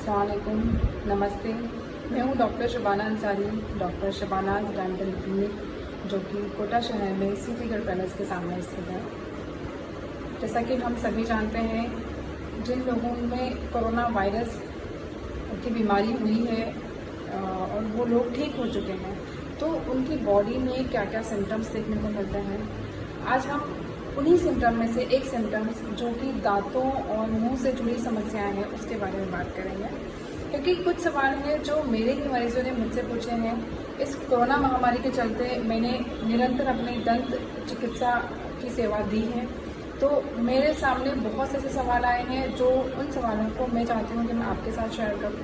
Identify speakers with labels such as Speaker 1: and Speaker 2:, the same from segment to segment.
Speaker 1: अस्सलाम वालेकुम, नमस्ते। मैं हूँ doctor Shabana Ansari, doctor Shabana dental clinic, जो कि कोटा शहर में सिटीगढ़ पैलेस के सामने स्थित है। जैसा कि हम सभी जानते हैं, जिन लोगों में कोरोना वायरस की बीमारी हुई है और वो लोग ठीक हो चुके हैं, तो उनकी बॉडी में क्या क्या सिम्टम्स देखने को मिलते हैं। आज हम उन्हीं सिम्टम में से एक सिम्टम्स जो कि दांतों और मुंह से जुड़ी समस्याएं हैं उसके बारे में बात करेंगे, क्योंकि कुछ सवाल हैं जो मेरे ही मरीजों ने मुझसे पूछे हैं। इस कोरोना महामारी के चलते मैंने निरंतर अपनी दंत चिकित्सा की सेवा दी है, तो मेरे सामने बहुत से ऐसे सवाल आए हैं जो उन सवालों को मैं चाहती हूँ कि मैं आपके साथ शेयर करूँ।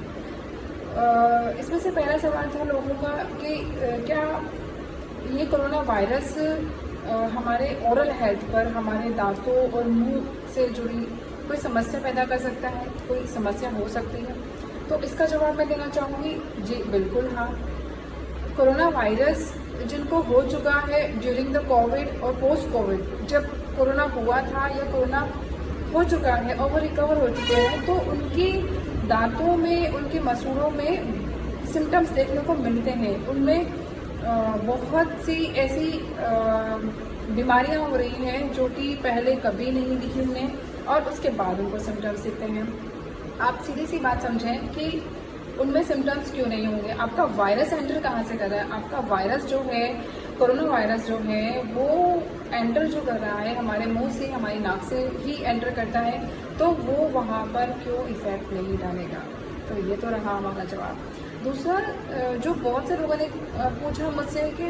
Speaker 1: इसमें से पहला सवाल था लोगों का कि क्या ये कोरोना वायरस हमारे ओरल हेल्थ पर, हमारे दांतों और मुंह से जुड़ी कोई समस्या पैदा कर सकता है, कोई समस्या हो सकती है। तो इसका जवाब मैं देना चाहूँगी, जी बिल्कुल हाँ। कोरोना वायरस जिनको हो चुका है ड्यूरिंग द कोविड और पोस्ट कोविड, जब कोरोना हुआ था या कोरोना हो चुका है और वो रिकवर हो चुके हैं, तो उनकी दांतों में, उनके मसूड़ों में सिम्टम्स देखने को मिलते हैं। उनमें बहुत सी ऐसी बीमारियां हो रही हैं जो कि पहले कभी नहीं दिखी उन्हें, और उसके बाद उनको सिम्टम्स दिखते हैं। आप सीधी सी बात समझें कि उनमें सिम्टम्स क्यों नहीं होंगे। आपका वायरस एंटर कहाँ से कर रहा है? आपका वायरस जो है, कोरोना वायरस जो है, वो एंटर जो कर रहा है हमारे मुंह से, हमारी नाक से ही एंटर करता है, तो वो वहाँ पर क्यों इफेक्ट नहीं डालेगा। तो ये तो रहा हमारा जवाब। दूसरा, जो बहुत से लोगों ने पूछा मुझसे कि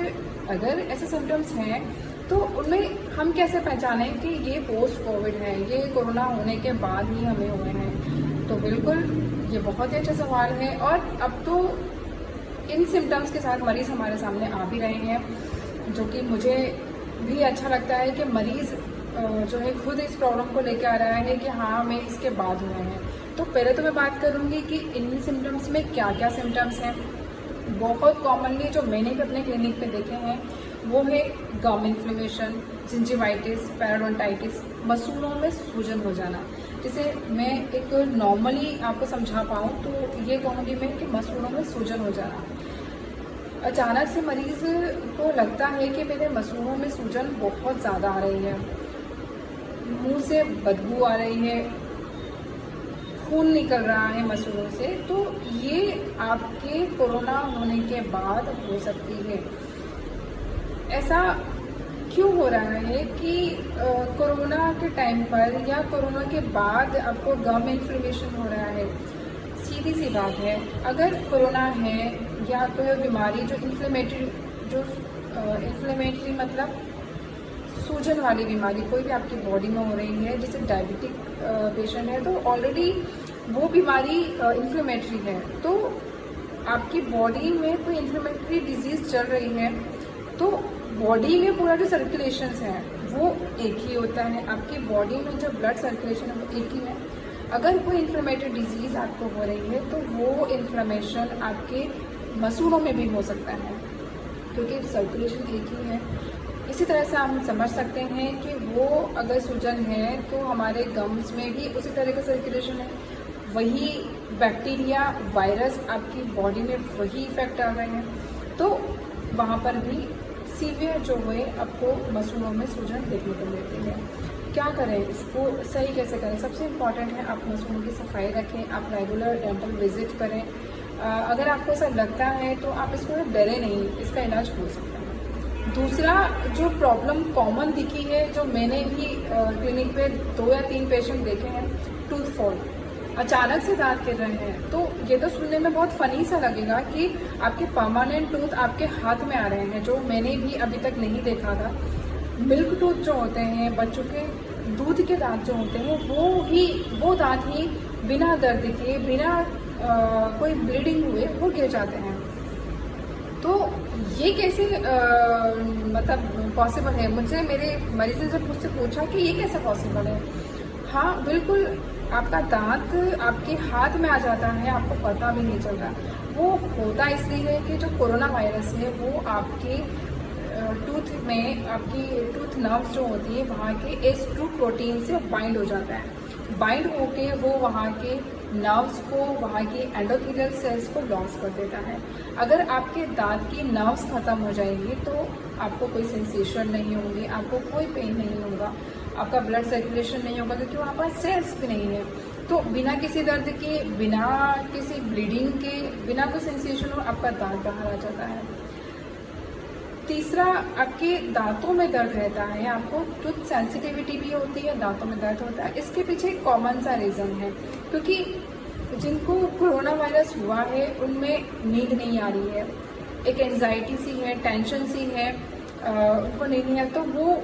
Speaker 1: अगर ऐसे सिम्टम्स हैं तो उनमें हम कैसे पहचानें कि ये पोस्ट कोविड है, ये कोरोना होने के बाद ही हमें हुए हैं। तो बिल्कुल ये बहुत ही अच्छा सवाल है, और अब तो इन सिम्टम्स के साथ मरीज़ हमारे सामने आ भी रहे हैं, जो कि मुझे भी अच्छा लगता है कि मरीज़ जो है खुद इस प्रॉब्लम को लेकर आ रहा है कि हाँ मैं इसके बाद हुए हैं। तो पहले तो मैं बात करूँगी कि इन सिम्टम्स में क्या क्या सिम्टम्स हैं। बहुत कॉमनली जो मैंने भी अपने क्लिनिक पे देखे हैं वो है गम इन्फ्लेमेशन, जिंजिवाइटिस, पैरोडोंटाइटिस, मसूड़ों में सूजन हो जाना। जैसे मैं एक नॉर्मली आपको समझा पाऊँ तो ये कहूँगी मैं कि मसूड़ों में सूजन हो जाना। अचानक से मरीज़ को लगता है कि मेरे मसूड़ों में सूजन बहुत ज़्यादा आ रही है, मुंह से बदबू आ रही है, खून निकल रहा है मसूड़ों से, तो ये आपके कोरोना होने के बाद हो सकती है। ऐसा क्यों हो रहा है कि कोरोना के टाइम पर या कोरोना के बाद आपको गम इन्फ्लेमेशन हो रहा है? सीधी सी बात है, अगर कोरोना है या कोई बीमारी जो इन्फ्लेमेटरी मतलब सूजन वाली बीमारी कोई भी आपकी बॉडी में हो रही है, जैसे डायबिटिक पेशेंट है, तो ऑलरेडी वो बीमारी इन्फ्लेमेटरी है, तो आपकी बॉडी में कोई इन्फ्लेमेटरी डिजीज चल रही है, तो बॉडी में पूरा जो सर्कुलेशंस है वो एक ही होता है। आपकी बॉडी में जो ब्लड सर्कुलेशन है वो एक ही है। अगर कोई इन्फ्लेमेटरी डिजीज आपको हो रही है तो वो इन्फ्लेमेशन आपके मसूड़ों में भी हो सकता है, क्योंकि सर्कुलेशन एक ही है। इसी तरह से हम समझ सकते हैं कि वो अगर सूजन है तो हमारे गम्स में भी उसी तरह का सर्कुलेशन है, वही बैक्टीरिया, वायरस आपकी बॉडी में वही इफेक्ट डाल रहे हैं, तो वहाँ पर भी सीवियर जो है आपको मसूड़ों में सूजन देखने को मिलती है। क्या करें, इसको सही कैसे करें? सबसे इम्पॉर्टेंट है आप मसूड़ों की सफाई रखें, आप रेगुलर डेंटल विजिट करें। अगर आपको ऐसा लगता है तो आप इसको डरे नहीं, इसका इलाज हो सकता है। दूसरा जो प्रॉब्लम कॉमन दिखी है, जो मैंने भी क्लिनिक पे 2 या 3 पेशेंट देखे हैं, टूथ फॉल, अचानक से दांत गिर रहे हैं। तो ये तो सुनने में बहुत फनी सा लगेगा कि आपके परमानेंट टूथ आपके हाथ में आ रहे हैं, जो मैंने भी अभी तक नहीं देखा था। मिल्क टूथ जो होते हैं, बच्चों के दूध के दांत जो होते हैं, वो दांत ही बिना दर्द के, बिना कोई ब्लीडिंग हुए वो गिर जाते हैं। तो ये कैसे मतलब पॉसिबल है? मुझे मेरे मरीज ने जब मुझसे पूछा कि ये कैसे पॉसिबल है, हाँ बिल्कुल, आपका दांत आपके हाथ में आ जाता है, आपको पता भी नहीं चल रहा। वो होता इसलिए है कि जो कोरोना वायरस है वो आपके टूथ में, आपकी टूथ नर्व्स जो होती है वहाँ के H2 प्रोटीन से बाइंड हो जाता है। बाइंड होके वो वहाँ के नर्व्स को, वहाँ की एंडोथेलियल सेल्स को लॉस कर देता है। अगर आपके दांत की नर्व्स खत्म हो जाएंगी तो आपको कोई सेंसेशन नहीं होंगे, आपको कोई पेन नहीं होगा, आपका ब्लड सर्कुलेशन नहीं होगा, क्योंकि वहाँ पर सेल्स भी नहीं है। तो बिना किसी दर्द के, बिना किसी ब्लीडिंग के, बिना कोई सेंसेशन हो आपका दांत बाहर आ जाता है। तीसरा, आपके दांतों में दर्द रहता है, आपको टूथ सेंसिटिविटी भी होती है, दांतों में दर्द होता है। इसके पीछे एक कॉमन सा रीज़न है, क्योंकि जिनको कोरोना वायरस हुआ है उनमें नींद नहीं आ रही है, एक एंजाइटी सी है, टेंशन सी है, उनको नींद नहीं है। तो वो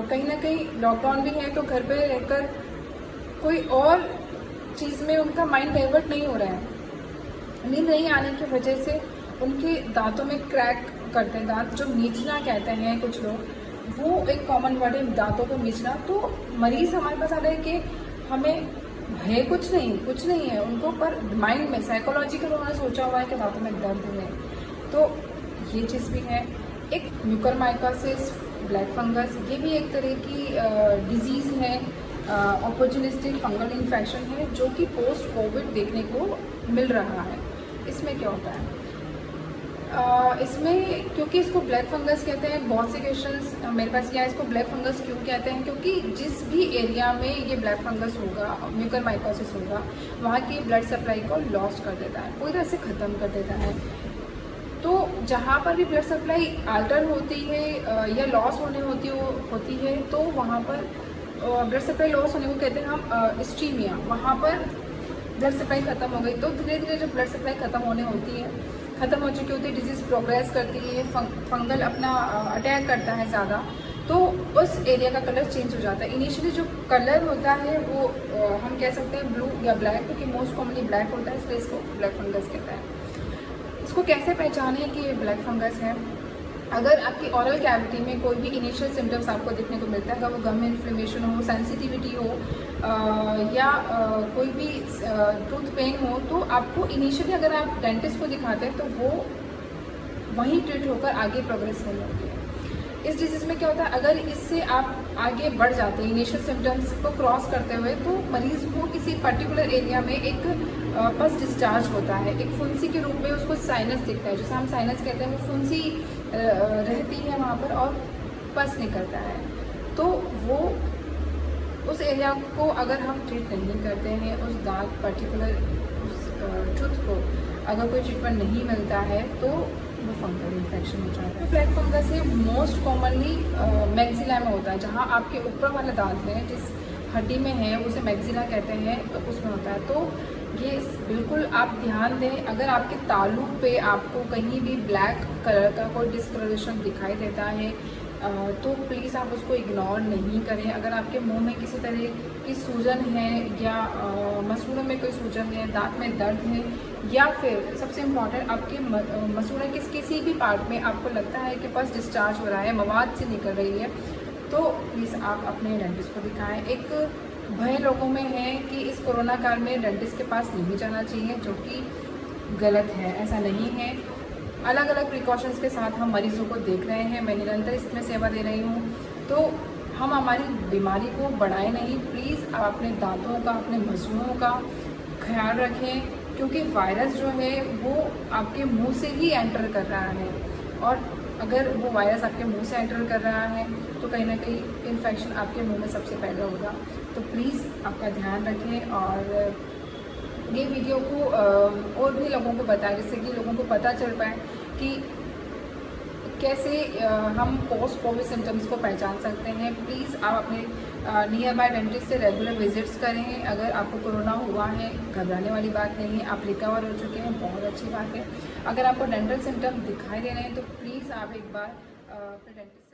Speaker 1: कहीं ना कहीं लॉकडाउन भी है तो घर पे रहकर कोई और चीज़ में उनका माइंड डाइवर्ट नहीं हो रहा है। नींद नहीं आने की वजह से उनके दांतों में क्रैक करते हैं, दांत जो मीचना कहते हैं कुछ लोग, वो एक कॉमन वर्ड है, दांतों को मीचना। तो मरीज हमारे पास आता है कि हमें है कुछ नहीं है उनको, पर माइंड में साइकोलॉजिकल उन्होंने सोचा हुआ है कि दांतों में दर्द है। तो ये चीज़ भी है। एक म्यूकरमाइकोसिस, ब्लैक फंगस, ये भी एक तरह की डिजीज़ है, ऑपर्चुनिस्टिक फंगल इन्फेक्शन है, जो कि पोस्ट कोविड देखने को मिल रहा है। इसमें क्या होता है, इसमें क्योंकि इसको ब्लैक फंगस कहते हैं, बहुत से क्वेश्चंस मेरे पास क्या है, इसको ब्लैक फंगस क्यों कहते हैं, क्योंकि जिस भी एरिया में ये ब्लैक फंगस होगा, म्यूकरमाइकोसिस होगा, वहाँ की ब्लड सप्लाई को लॉस कर देता है, पूरी तरह से ख़त्म कर देता है। तो जहाँ पर भी ब्लड सप्लाई अल्टर होती है या लॉस होने होती है, तो वहाँ पर ब्लड सप्लाई लॉस होने को कहते हैं हम इस्चीमिया। वहाँ पर ब्लड सप्लाई ख़त्म हो गई, तो धीरे धीरे जब ब्लड सप्लाई ख़त्म हो चुकी होती है, डिजीज़ प्रोग्रेस करती है, फंगल अपना अटैक करता है ज़्यादा, तो उस एरिया का कलर चेंज हो जाता है। इनिशियली जो कलर होता है वो हम कह सकते हैं ब्लू या ब्लैक, क्योंकि मोस्ट कॉमनली ब्लैक होता है, इसलिए इसको ब्लैक फंगस कहता है। इसको कैसे पहचानें कि ये ब्लैक फंगस है? अगर आपकी ओरल कैविटी में कोई भी इनिशियल सिम्टम्स आपको देखने को मिलता है, अगर वो गम में इन्फ्लेमेशन हो, सेंसिटिविटी हो या कोई भी टूथ पेन हो, तो आपको इनिशियली अगर आप डेंटिस्ट को दिखाते हैं तो वो वहीं ट्रीट होकर आगे प्रोग्रेस नहीं होती है। इस डिजीज़ में क्या होता है, अगर इससे आप आगे बढ़ जाते हैं इनिशियल सिम्टम्स को क्रॉस करते हुए, तो मरीज़ को किसी पर्टिकुलर एरिया में एक पस डिस्चार्ज होता है, एक फुंसी के रूप में उसको साइनस दिखता है, जैसे हम साइनस कहते हैं, वो फुंसी रहती है वहाँ पर और पस निकलता है। तो वो उस एरिया को अगर हम ट्रीट नहीं करते हैं, उस दांत पर्टिकुलर उस टूथ को अगर कोई ट्रीटमेंट नहीं मिलता है, तो वो फंगल इन्फेक्शन हो जाता है। ब्लैक फंगस है मोस्ट कॉमनली मैक्सिला में होता है, जहाँ आपके ऊपर वाला दांत है, जिस हड्डी में है उसे मैक्सिला कहते हैं, तो उसमें होता है। तो ये बिल्कुल आप ध्यान दें, अगर आपके तालू पे आपको कहीं भी ब्लैक कलर का कोई डिस्कलरेशन दिखाई देता है तो प्लीज़ आप उसको इग्नोर नहीं करें। अगर आपके मुंह में किसी तरह की सूजन है या मसूड़ों में कोई सूजन है, दांत में दर्द है, या फिर सबसे इम्पॉर्टेंट आपके मसूड़े के किसी भी पार्ट में आपको लगता है कि पस डिस्चार्ज हो रहा है, मवाद से निकल रही है, तो प्लीज़ आप अपने डेंटिस्ट को दिखाएं। एक भय लोगों में है कि इस कोरोना काल में डेंटिस्ट के पास नहीं जाना चाहिए, जो कि गलत है, ऐसा नहीं है। अलग अलग प्रिकॉशंस के साथ हम मरीजों को देख रहे हैं, मैं निरंतर इसमें सेवा दे रही हूँ, तो हम हमारी बीमारी को बढ़ाएं नहीं। प्लीज़ आप अपने दांतों का, अपने मसूड़ों का ख्याल रखें, क्योंकि वायरस जो है वो आपके मुंह से ही एंटर कर रहा है, और अगर वो वायरस आपके मुंह से एंटर कर रहा है तो कहीं ना कहीं इन्फेक्शन आपके मुंह में सबसे पहले होगा। तो प्लीज़ आपका ध्यान रखें और ये वीडियो को और भी लोगों को बताएं, जिससे कि लोगों को पता चल पाए कि कैसे हम पोस्ट कोविड सिम्टम्स को पहचान सकते हैं। प्लीज़ आप अपने नियर बाय डेंटिस्ट से रेगुलर विजिट्स करें। अगर आपको कोरोना हुआ है, घबराने वाली बात नहीं है, आप रिकवर हो चुके हैं, बहुत अच्छी बात है। अगर आपको डेंटल सिम्टम दिखाई दे रहे हैं तो प्लीज़ आप एक बार अपने डेंटिस्ट